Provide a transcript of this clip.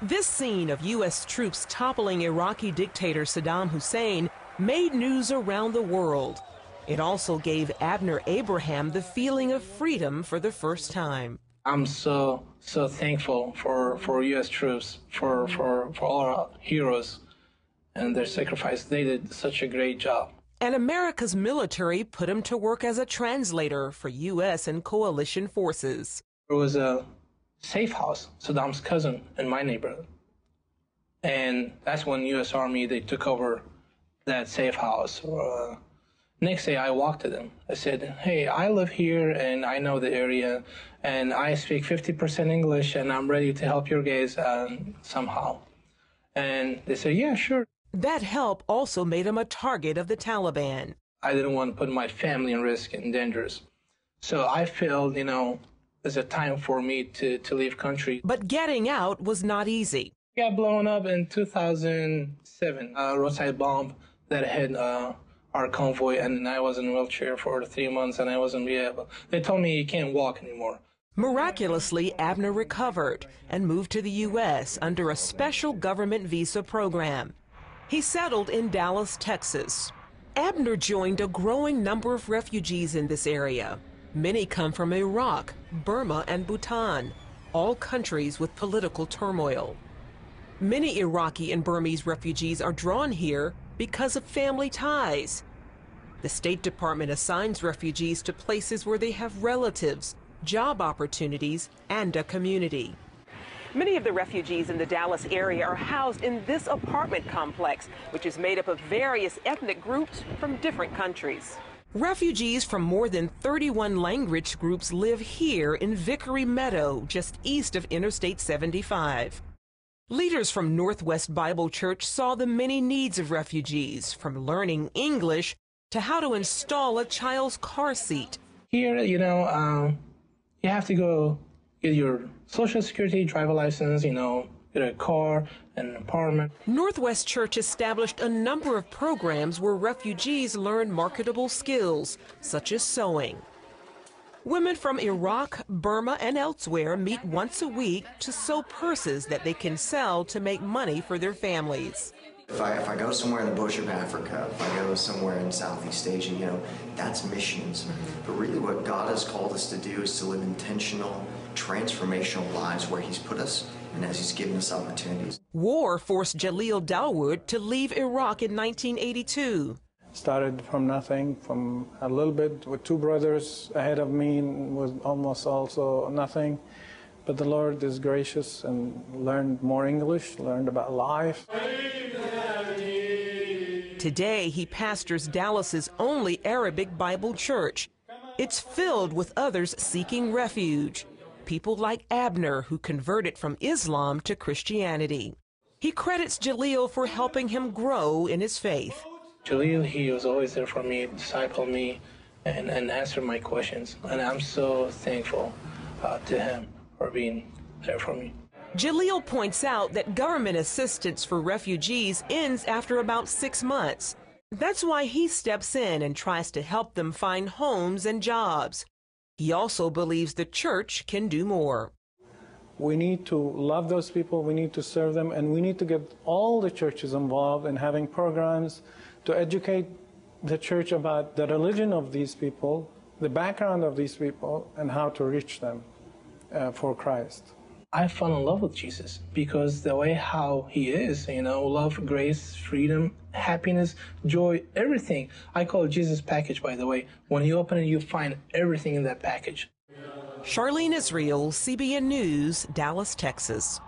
This scene of U.S. troops toppling Iraqi dictator Saddam Hussein made news around the world. It also gave Abner Abraham the feeling of freedom for the first time. I'm so thankful for U.S. troops, for all our heroes and their sacrifice. They did such a great job. And America's military put him to work as a translator for U.S. and coalition forces. There was a safe house, Saddam's cousin, in my neighborhood. And that's when U.S. Army, they took over that safe house. Next day, I walked to them. I said, hey, I live here, and I know the area, and I speak 50% English, and I'm ready to help your guys somehow. And they said, yeah, sure. That help also made him a target of the Taliban. I didn't want to put my family in risk and dangers. So I felt, there's a time for me to leave country. But getting out was not easy. Got blown up in 2007, a roadside bomb that hit our convoy, and I was in a wheelchair for 3 months, and I wasn't able. They told me you can't walk anymore. Miraculously, Abner recovered and moved to the U.S. under a special government visa program. He settled in Dallas, Texas. Abner joined a growing number of refugees in this area. Many come from Iraq, Burma, and Bhutan, all countries with political turmoil. Many Iraqi and Burmese refugees are drawn here because of family ties. The State Department assigns refugees to places where they have relatives, job opportunities, and a community. Many of the refugees in the Dallas area are housed in this apartment complex, which is made up of various ethnic groups from different countries. Refugees from more than 31 language groups live here in Vickery Meadow, just east of Interstate 75. Leaders from Northwest Bible Church saw the many needs of refugees, from learning English to how to install a child's car seat. Here, you have to go get your Social Security, driver license, get a car, and an apartment. Northwest Church established a number of programs where refugees learn marketable skills, such as sewing. Women from Iraq, Burma, and elsewhere meet once a week to sew purses that they can sell to make money for their families. If I go somewhere in the bush of Africa, if I go somewhere in Southeast Asia, that's missions. But really what God has called us to do is to live intentional, transformational lives where He's put us and as He's given us opportunities. War forced Jaleel Dawood to leave Iraq in 1982. Started from nothing, from a little bit with two brothers ahead of me, was almost also nothing. But the Lord is gracious and learned more English, learned about life. Today, he pastors Dallas's only Arabic Bible church. It's filled with others seeking refuge, people like Abner, who converted from Islam to Christianity. He credits Jaleel for helping him grow in his faith. Jaleel, he was always there for me, discipled me, and answered my questions. And I'm so thankful to him for being there for me. Jaleel points out that government assistance for refugees ends after about 6 months. That's why he steps in and tries to help them find homes and jobs. He also believes the church can do more. We need to love those people, we need to serve them, and we need to get all the churches involved in having programs to educate the church about the religion of these people, the background of these people, and how to reach them for Christ. I fell in love with Jesus because the way how He is, love, grace, freedom, happiness, joy, everything. I call it Jesus package, by the way. When you open it, you find everything in that package. Charlene Israel, CBN News, Dallas, Texas.